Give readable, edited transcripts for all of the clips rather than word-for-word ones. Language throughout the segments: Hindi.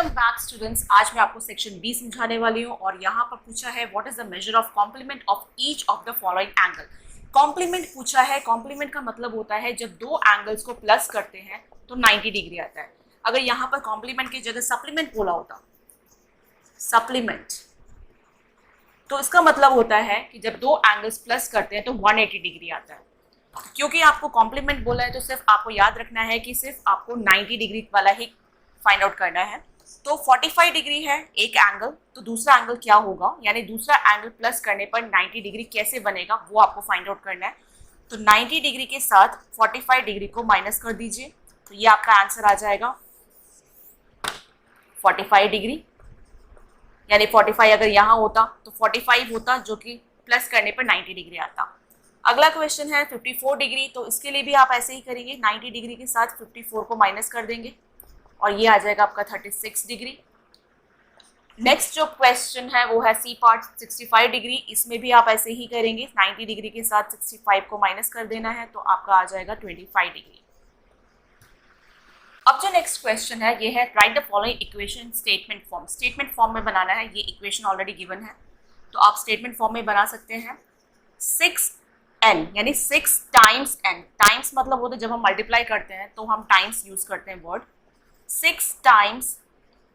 Welcome back students. आज मैं आपको सेक्शन बी समझाने वाली हूँ और यहाँ पर पूछा है what is the measure of complement of each of the following angle. Complement पूछा है। कॉम्प्लीमेंट का मतलब होता है जब दो एंगल्स को प्लस करते हैं तो 90 डिग्री आता है। अगर यहाँ पर कॉम्प्लीमेंट की जगह सप्लीमेंट बोला होता, सप्लीमेंट, तो इसका मतलब होता है कि जब दो एंगल्स प्लस करते हैं तो 180 डिग्री आता है। क्योंकि आपको कॉम्प्लीमेंट बोला है तो सिर्फ आपको याद रखना है कि सिर्फ आपको 90 डिग्री वाला ही फाइंड आउट करना है। तो 45 डिग्री है एक एंगल, तो दूसरा एंगल क्या होगा, यानी दूसरा एंगल प्लस करने पर 90 डिग्री कैसे बनेगा वो आपको फाइंड आउट करना है। तो 90 डिग्री के साथ 45 डिग्री को माइनस कर दीजिए, तो ये आपका आंसर आ जाएगा 45 डिग्री। यानी 45 अगर यहाँ होता तो 45 होता जो कि प्लस करने पर 90 डिग्री आता। अगला क्वेश्चन है 54 डिग्री, तो इसके लिए भी आप ऐसे ही करेंगे, 90 डिग्री के साथ 54 को माइनस कर देंगे और ये आ जाएगा आपका 36 डिग्री। नेक्स्ट जो क्वेश्चन है वो है सी पार्ट 65 डिग्री, इसमें भी आप ऐसे ही करेंगे, 90 डिग्री के साथ 65 को माइनस कर देना है तो आपका आ जाएगा 25 डिग्री। अब जो नेक्स्ट क्वेश्चन है ये है right the following equation statement form. Statement form में बनाना है, ये इक्वेशन ऑलरेडी गिवन है तो आप स्टेटमेंट फॉर्म में बना सकते हैं। 6n यानी 6 टाइम्स n, टाइम्स मतलब होता है जब हम मल्टीप्लाई करते हैं तो हम टाइम्स यूज करते हैं word. 6 times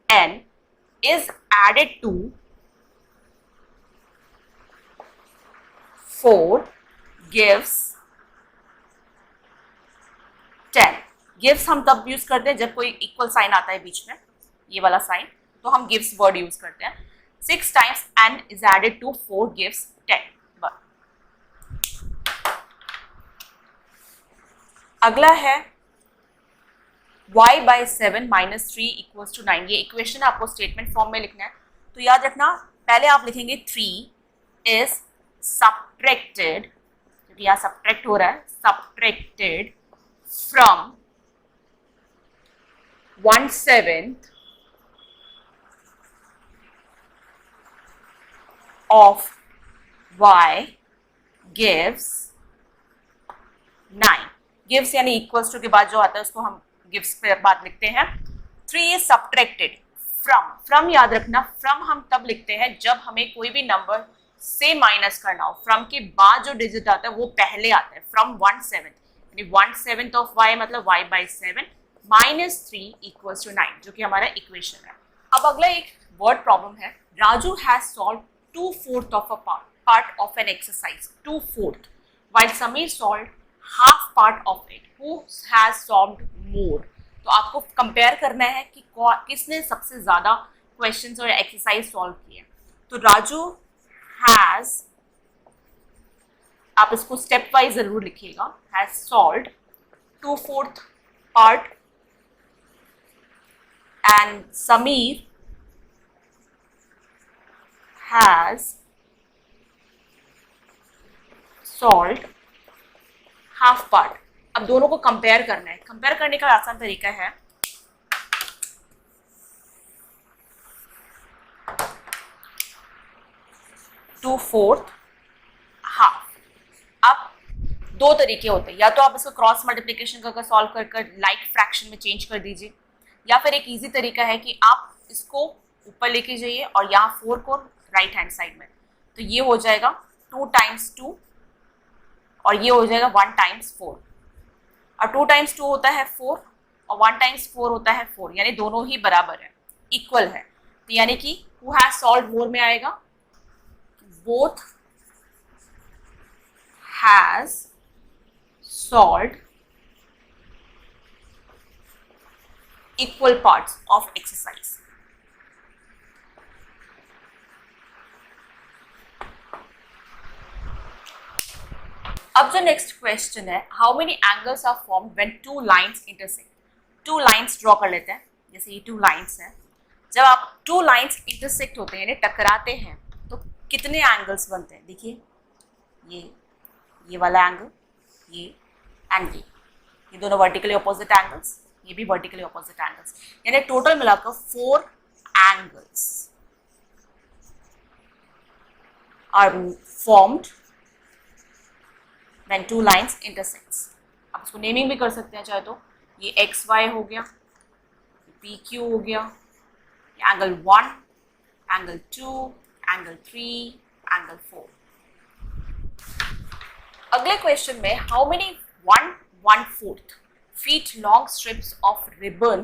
n is added to 4 gives 10। Gives हम तब यूज करते हैं जब कोई इक्वल साइन आता है बीच में, ये वाला साइन, तो हम गिव्स वर्ड यूज करते हैं। 6 times n is added to 4 gives 10। अगला है y by 7 minus 3 equals to 9। ये इक्वेशन आपको स्टेटमेंट फॉर्म में लिखना है, तो याद रखना पहले आप लिखेंगे 3 is subtracted, क्योंकि यहाँ सब्ट्रैक्ट हो रहा है, subtracted from 1/7 of y gives 9। Gives यानी इक्वल्स टू के बाद जो आता है उसको हम गिव्स पे बात लिखते हैं। 3 इज सब्ट्रैक्टेड फ्रॉम, फ्रॉम याद रखना, फ्रॉम हम तब लिखते हैं जब हमें कोई भी नंबर से माइनस करना हो। फ्रॉम के बाद जो डिजिट आता है वो पहले आता है। फ्रॉम 1/7 यानी 1/7 ऑफ y मतलब y by 7 minus 3 equals to 9, जो कि हमारा इक्वेशन है। अब अगला एक वर्ड प्रॉब्लम है। Raju has solve 2/4 of a part of an exercise, 2/4, while Sameer solve half part of it, who has solved more। तो आपको कंपेयर करना है कि किसने सबसे ज्यादा क्वेश्चंस और एक्सरसाइज सॉल्व किए। तो राजू हैज, आप इसको स्टेप वाइज जरूर लिखिएगा, has solved 2/4 part and Sameer has solved half part. अब दोनों को कंपेयर करना है। कंपेयर करने का आसान तरीका है, टू फोर्थ हाफ। अब दो तरीके होते हैं, या तो आप इसको क्रॉस मल्टीप्लिकेशन करके सॉल्व कर लाइक फ्रैक्शन में चेंज कर दीजिए, या फिर एक इजी तरीका है कि आप इसको ऊपर लेके जाइए और यहाँ 4 को राइट हैंड साइड में, तो ये हो जाएगा 2 times 2 और ये हो जाएगा 1 times 4। और 2 times 2 होता है 4 और 1 times 4 होता है 4, यानी दोनों ही बराबर है, इक्वल है। तो यानी कि हु हैज सॉल्व्ड मोर में आएगा both has solved equal parts of exercise. अब जो नेक्स्ट क्वेश्चन है, how many angles are formed when 2 lines intersect. 2 lines draw कर लेते हैं, जैसे ये 2 लाइन्स हैं। जब आप 2 लाइन्स इंटरसेक्ट होते हैं यानी टकराते हैं तो कितने एंगल्स बनते हैं। देखिए ये वाला एंगल, ये एंड ये दोनों वर्टिकली अपोजिट एंगल्स, ये भी वर्टिकली अपोजिट एंगल्स, यानी टोटल मिलाकर 4 angles are formed when 2 lines intersects। आप इसको नेमिंग भी कर सकते हैं चाहे तो, ये XY हो गया, PQ हो गया, एंगल 1, एंगल 2, एंगल 3, एंगल 4। अगले क्वेश्चन में how many 1/4 feet long strips of ribbon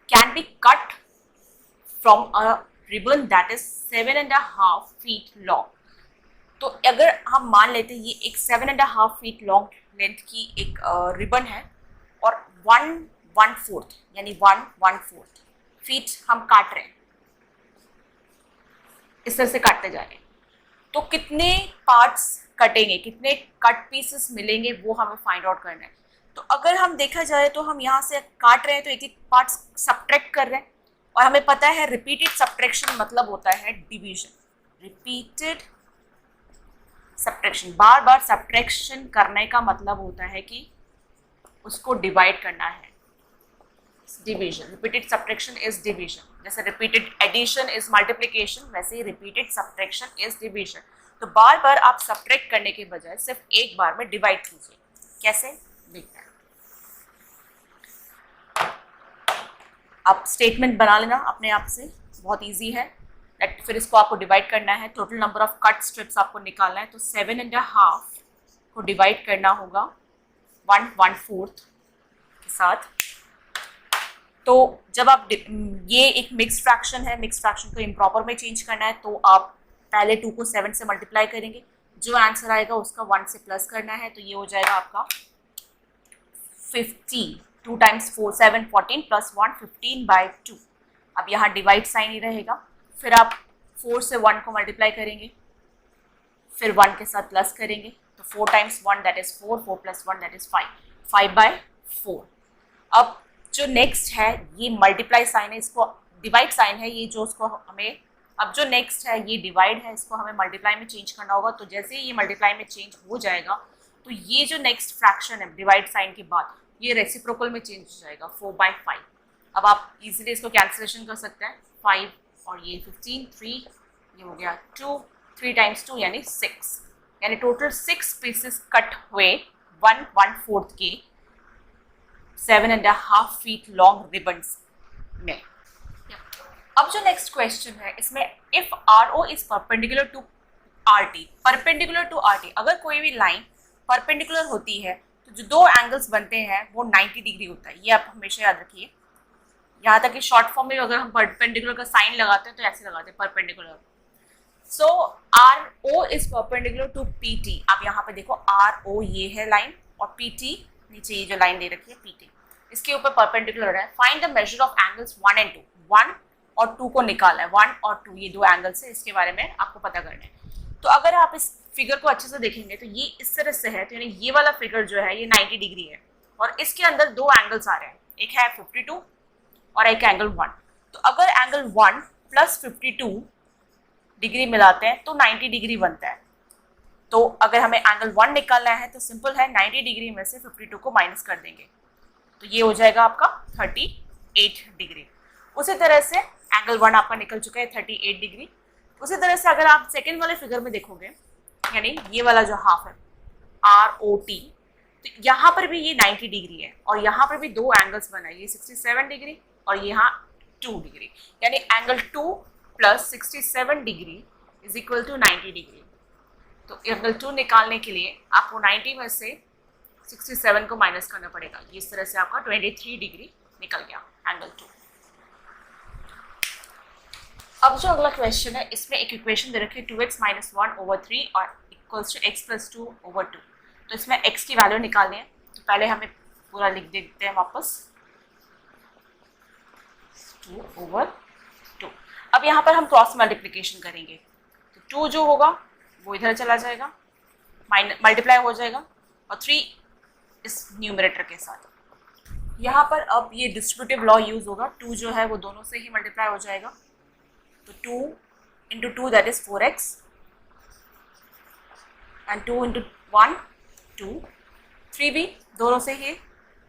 can be cut from a ribbon that is 7.5 feet long। तो अगर हम मान लेते हैं ये एक 7.5 feet लॉन्ग लेंथ की एक रिबन है और 1/4 यानी 1/4 फीट हम काट रहे हैं, इस तरह से काटते जा रहे हैं, तो कितने पार्ट्स कटेंगे, कितने कट पीसेस मिलेंगे वो हमें फाइंड आउट करना है। तो अगर हम देखा जाए तो हम यहाँ से काट रहे हैं तो एक एक पार्ट सब्ट्रैक्ट कर रहे हैं, और हमें पता है रिपीटेड सब्ट्रैक्शन मतलब होता है डिवीजन। रिपीटेड सब्ट्रैक्शन, बार बार सब्ट्रैक्शन करने का मतलब होता है कि उसको डिवाइड करना है, division. Repeated subtraction is division. जैसे रिपीटेड एडिशन इज मल्टीप्लिकेशन, वैसे ही रिपीटेड सब्ट्रैक्शन इज डिवीजन। तो बार बार आप सब्ट्रैक्ट करने के बजाय सिर्फ एक बार में डिवाइड कीजिए। कैसे देखना है, आप स्टेटमेंट बना लेना अपने आप से, बहुत इजी है। फिर इसको आपको डिवाइड करना है, total number of cut strips आपको निकालना है। तो 7.5 को डिवाइड करना होगा 1/4 के साथ। तो जब आप ये एक मिक्स फ्रैक्शन है, मिक्स फ्रैक्शन को इम्प्रॉपर में चेंज करना है, तो आप पहले 2 को 7 से मल्टीप्लाई करेंगे, जो आंसर आएगा उसका 1 से प्लस करना है, तो ये हो जाएगा आपका 15। 2 टाइम्स 4 7 14 प्लस 1 15/2। अब यहाँ डिवाइड साइन ही रहेगा, फिर आप 4 से 1 को मल्टीप्लाई करेंगे, फिर 1 के साथ प्लस करेंगे, तो 4 times 1 that is 4, 4 plus 1 that is 5, 5/4। अब जो नेक्स्ट है ये मल्टीप्लाई साइन है, इसको डिवाइड साइन है ये, जो उसको हमें, अब जो नेक्स्ट है ये डिवाइड है, इसको हमें मल्टीप्लाई में चेंज करना होगा। तो जैसे ही ये मल्टीप्लाई में चेंज हो जाएगा तो ये जो नेक्स्ट फ्रैक्शन है डिवाइड साइन के बाद, ये रेसिप्रोकल में चेंज हो जाएगा 4/5। अब आप इजीली इसको कैंसिलेशन कर सकते हैं, 5 और ये 15, 3, ये हो गया 2, 3 टाइम्स 2 यानी 6, यानी टोटल 6 पीसेस कट हुए 1/4 के 7.5 फीट लॉन्ग रिबन्स में। अब जो नेक्स्ट क्वेश्चन है इसमें if RO is perpendicular to RT, perpendicular to RT, अगर कोई भी लाइन परपेंडिकुलर होती है तो जो 2 एंगल्स बनते हैं वो 90 डिग्री होता है, ये आप हमेशा याद रखिए। यहाँ तक कि शॉर्ट फॉर्म में अगर हम परपेंडिकुलर का साइन लगाते हैं तो ऐसे लगाते हैं perpendicular. So RO is perpendicular to PT। आप यहाँ पे देखो RO ये है लाइन और PT नीचे ये जो लाइन दे रखी है PT, इसके ऊपर परपेंडिकुलर है। Find the measure of angles 1 and 2, 1 और 2 को निकाला है, 1 और 2 ये 2 एंगल्स है, इसके बारे में आपको पता करना है। तो अगर आप इस फिगर को अच्छे से देखेंगे तो ये इस तरह से है, तो यानी ये वाला फिगर जो है ये 90 डिग्री है और इसके अंदर 2 एंगल्स आ रहे हैं, एक है 52 और एक एंगल 1। तो अगर एंगल 1 प्लस 52 डिग्री मिलाते हैं तो 90 डिग्री बनता है। तो अगर हमें एंगल 1 निकालना है तो सिंपल है, 90 डिग्री में से 52 को माइनस कर देंगे, तो ये हो जाएगा आपका 38 डिग्री। उसी तरह से एंगल 1 आपका निकल चुका है 38 डिग्री। उसी तरह से अगर आप सेकेंड वाले फिगर में देखोगे, यानी ये वाला जो हाफ है ROT, तो यहाँ पर भी ये 90 डिग्री है और यहाँ पर भी 2 एंगल्स बना है, ये 67 डिग्री और यहाँ 2 डिग्री, यानी angle 2 plus 67 degree is equal to 90 degree. तो एंगल 2 निकालने के लिए आपको 90 में से 67 को माइनस करना पड़ेगा, इस तरह से आपका 23 डिग्री निकल गया एंगल 2। अब जो अगला क्वेश्चन है इसमें एक इक्वेशन दे रखी है 2x - 1/3 और इक्वल्स टू x + 2/2। तो इसमें x की वैल्यू निकालनी है, तो पहले हमें पूरा लिख देते हैं वापस 2/2। अब यहाँ पर हम क्रॉस मल्टीप्लिकेशन करेंगे, तो 2 जो होगा वो इधर चला जाएगा, मल्टीप्लाई हो जाएगा और 3 इस न्यूमरेटर के साथ। यहाँ पर अब ये डिस्ट्रीब्यूटिव लॉ यूज होगा, 2 जो है वो दोनों से ही मल्टीप्लाई हो जाएगा, तो 2 × 2 दैट इज 4x एंड 2 × 1 2, 3 भी दोनों से ही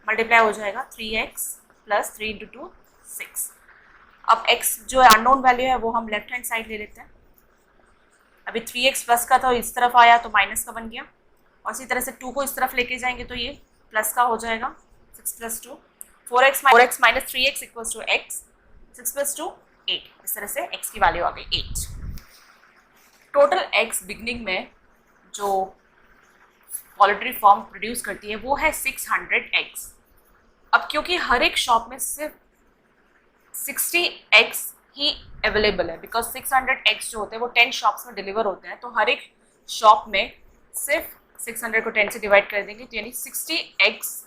मल्टीप्लाई हो जाएगा, 3x + 3 × 2 6। अब x जो अननोन वैल्यू है वो हम लेफ्ट हैंड साइड ले लेते हैं। अभी 3x प्लस का था इस तरफ आया तो माइनस का बन गया, और इसी तरह से 2 को इस तरफ लेके जाएंगे तो ये प्लस का हो जाएगा, 6 + 2 4x - 3x = x, 6 + 2 8। इस तरह से x की वैल्यू आ गई 8। टोटल x बिगनिंग में जो पोल्ट्री फार्म प्रोड्यूस करती है वो है 600 एग्स। अब क्योंकि हर एक शॉप में सिर्फ 60 एग्स ही अवेलेबल है, बिकॉज 600 एग्स जो होते हैं वो 10 शॉप्स में डिलीवर होते हैं, तो हर एक शॉप में सिर्फ 600 को 10 से डिवाइड कर देंगे तो यानी 60 एग्स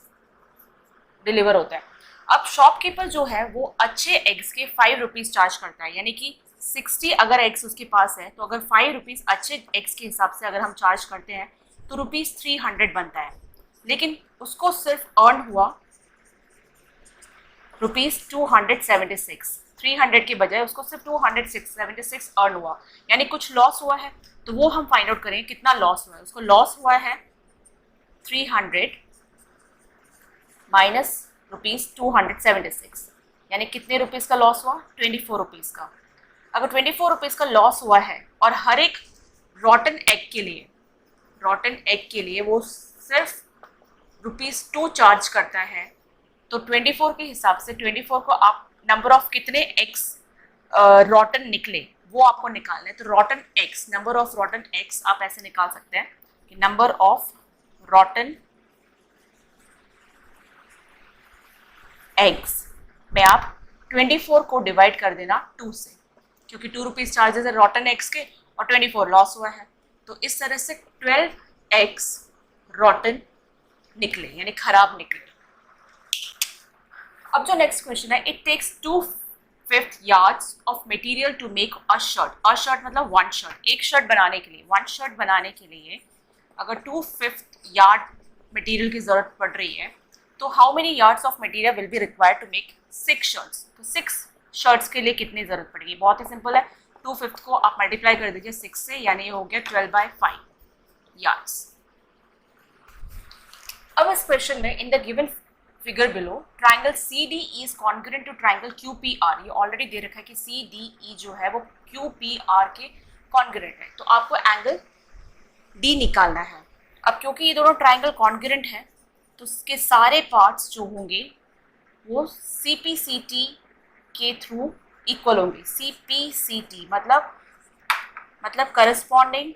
डिलीवर होता है। अब शॉपकीपर जो है वो अच्छे एग्स के 5 रुपीज़ चार्ज करता है, यानी कि 60 अगर एग्स उसके पास है तो अगर 5 रुपीज़ अच्छे एग्स के हिसाब से अगर हम चार्ज करते हैं तो ₹300 बनता है। लेकिन उसको सिर्फ अर्न हुआ ₹276। 300 के बजाय उसको सिर्फ 276 अर्न हुआ, यानी कुछ लॉस हुआ है। तो वो हम फाइंड आउट करें कितना लॉस हुआ है। उसको लॉस हुआ है 300 माइनस ₹276, यानी कितने रुपीज़ का लॉस हुआ? 24 रुपीज़ का। अगर 24 रुपीज़ का लॉस हुआ है और हर एक रॉटन एग के लिए वो सिर्फ ₹2 चार्ज करता है, तो 24 के हिसाब से 24 को आप नंबर ऑफ कितने एक्स रॉटन निकले वो आपको निकालना है। तो रॉटन एक्स, नंबर ऑफ रॉटन एक्स आप ऐसे निकाल सकते हैं कि नंबर ऑफ रॉटन एग्स में आप 24 को डिवाइड कर देना 2 से, क्योंकि 2 रुपीज़ चार्जेस है रॉटन एग्स के और 24 लॉस हुआ है। तो इस तरह से 12 एग्स रॉटन निकले, यानी खराब निकले। अब जो नेक्स्ट क्वेश्चन है, it takes 2/5 yards of material to make a shirt. A shirt मतलब 1 शर्ट, एक शर्ट बनाने के लिए, 1 शर्ट बनाने के लिए अगर 2/5 यार्ड मटेरियल की जरूरत पड़ रही है तो how many yards of material will be required to make 6 shirts. तो 6 शर्ट्स के लिए कितनी जरूरत पड़ेगी? बहुत ही सिंपल है, 2/5 को आप मल्टीप्लाई कर दीजिए 6 से, यानी ये हो गया 12/5 यार्ड्स। अब इस क्वेश्चन में in the given figure below triangle CDE is congruent to triangle QPR। ये ऑलरेडी दे रखा है कि CDE जो है वो QPR के कॉन्ग्रुएंट है, तो आपको एंगल D निकालना है। अब क्योंकि ये दोनों ट्राइंगल कॉन्ग्रुएंट हैं तो उसके सारे पार्ट्स जो होंगे वो CPCT के थ्रू इक्वल होंगे। CPCT मतलब corresponding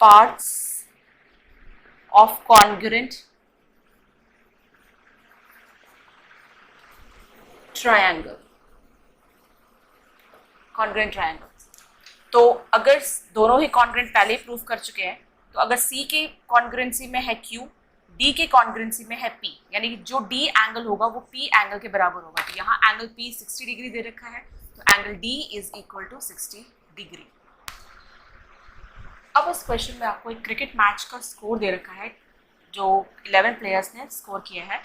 parts of congruent triangle, congruent triangle. तो अगर दोनों ही कॉन्ग्रुएंट पहले ही प्रूव कर चुके हैं, तो अगर C के कॉन्ग्रुएंसी में है Q, D के कॉन्ग्रुएंसी में है P, यानी कि जो D एंगल होगा वो P एंगल के बराबर होगा। तो यहाँ एंगल P 60 डिग्री दे रखा है, तो angle D is equal to 60 degree. अब इस क्वेश्चन में आपको एक क्रिकेट मैच का स्कोर दे रखा है जो 11 प्लेयर्स ने स्कोर किया है।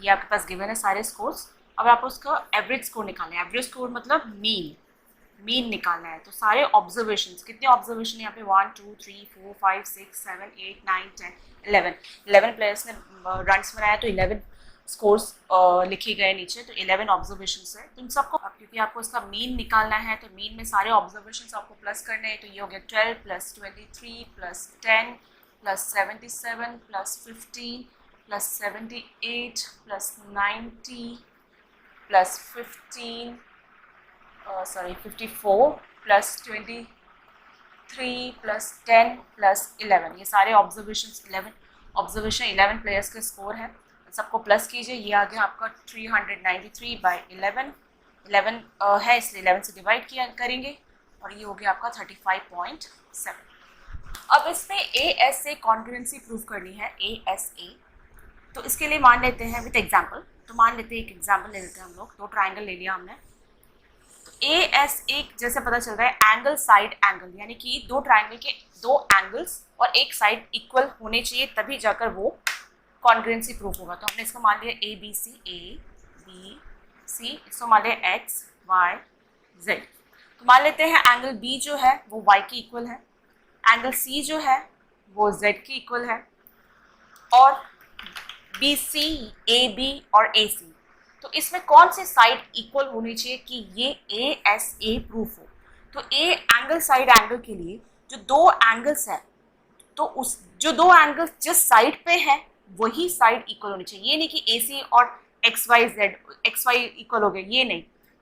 ये आपके पास गिवन है सारे स्कोर्स। अब आप उसका एवरेज स्कोर निकालना है। एवरेज स्कोर मतलब मीन निकालना है। तो सारे ऑब्जर्वेशंस, कितने ऑब्जर्वेशन यहाँ पे 1 2 3 4 5 6 7 8 9 10 11 प्लेयर्स ने रन्स बनाया, तो 11 स्कोर्स लिखे गए नीचे, तो 11 ऑब्जर्वेशंस है। तो इन सबको क्योंकि आपको इसका मीन निकालना है तो मीन में सारे ऑब्जर्वेशंस आपको प्लस करने हैं। तो ये हो गया 12 + 23 + 10 + 77 + 15 + 78 + 90 + 15 54 + 23 + 10 + 11। ये सारे ऑब्जर्वेशंस 11 प्लेयर्स के स्कोर है। सबको प्लस कीजिए, ये आ गया आपका 393/11। 11 है इसलिए 11 से डिवाइड करेंगे और ये हो गया आपका 35.7। अब इसमें ASA कॉन्ग्रुएंसी प्रूव करनी है, ASA। तो इसके लिए मान लेते हैं विद एग्जाम्पल, तो मान लेते हैं एक एग्जाम्पल ले लेते हैं हम लोग। 2 ट्राइंगल ले लिया हमने। तो ASA जैसे पता चल रहा है एंगल साइड एंगल, यानी कि 2 ट्राइंगल के 2 एंगल्स और एक साइड इक्वल होने चाहिए, तभी जाकर वो कॉन्ग्रुएंसी प्रूफ होगा। तो हमने इसको मान लिया ABC, इसको मान लिया X Y Z। तो मान लेते हैं एंगल B जो है वो Y की इक्वल है, एंगल C जो है वो Z की इक्वल है, और BC, AB और AC। तो इसमें कौन सी साइड इक्वल होनी चाहिए कि ये ASA प्रूफ हो? तो A एंगल साइड एंगल के लिए जो 2 एंगल्स है, तो उस जो 2 एंगल्स जिस साइड पे है वही साइड इक्वल होनी चाहिए। ये नहीं कि AC और एक्स वाई इक्वल हो गया,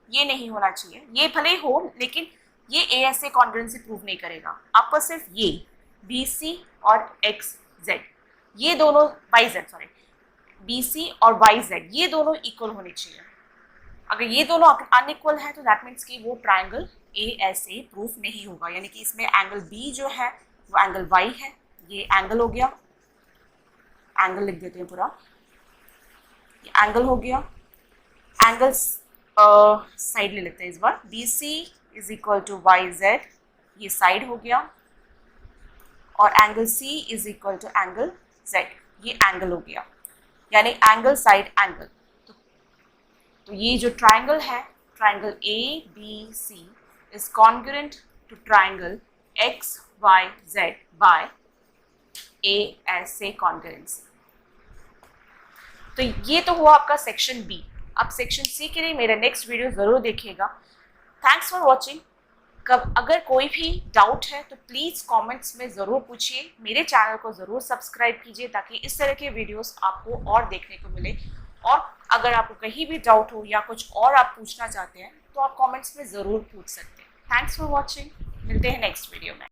ये नहीं होना चाहिए। ये भले हो लेकिन ये ए एस ए कॉन्ग्रुएंसी प्रूव नहीं करेगा। आपको सिर्फ ये बी सी और एक्स जेड, ये दोनों Y Z sorry B C और वाई जेड ये दोनों इक्वल होने चाहिए। अगर ये दोनों अनइक्वल है तो दैट मीन्स कि वो triangle A S A proof नहीं होगा, यानी कि इसमें एंगल बी जो है वो एंगल वाई है, ये एंगल हो गया, एंगल लिख देते हैं पूरा, ये एंगल हो गया। एंगल साइड ले लेते हैं इस बार, B C is equal to Y Z, ये साइड हो गया, और angle C is equal to angle Z, ये एंगल हो गया, यानी एंगल साइड एंगल। तो ये जो ट्राइंगल है, triangle A B C is congruent to triangle X Y Z by A S A congruency. तो ये तो हुआ आपका सेक्शन बी। अब सेक्शन सी के लिए मेरा नेक्स्ट वीडियो ज़रूर देखिएगा। Thanks for watching. अगर कोई भी डाउट है तो प्लीज़ कमेंट्स में ज़रूर पूछिए। मेरे चैनल को ज़रूर सब्सक्राइब कीजिए ताकि इस तरह के वीडियोस आपको और देखने को मिले। और अगर आपको कहीं भी डाउट हो या कुछ और आप पूछना चाहते हैं तो आप कमेंट्स में ज़रूर पूछ सकते हैं। Thanks for watching. मिलते हैं नेक्स्ट वीडियो में।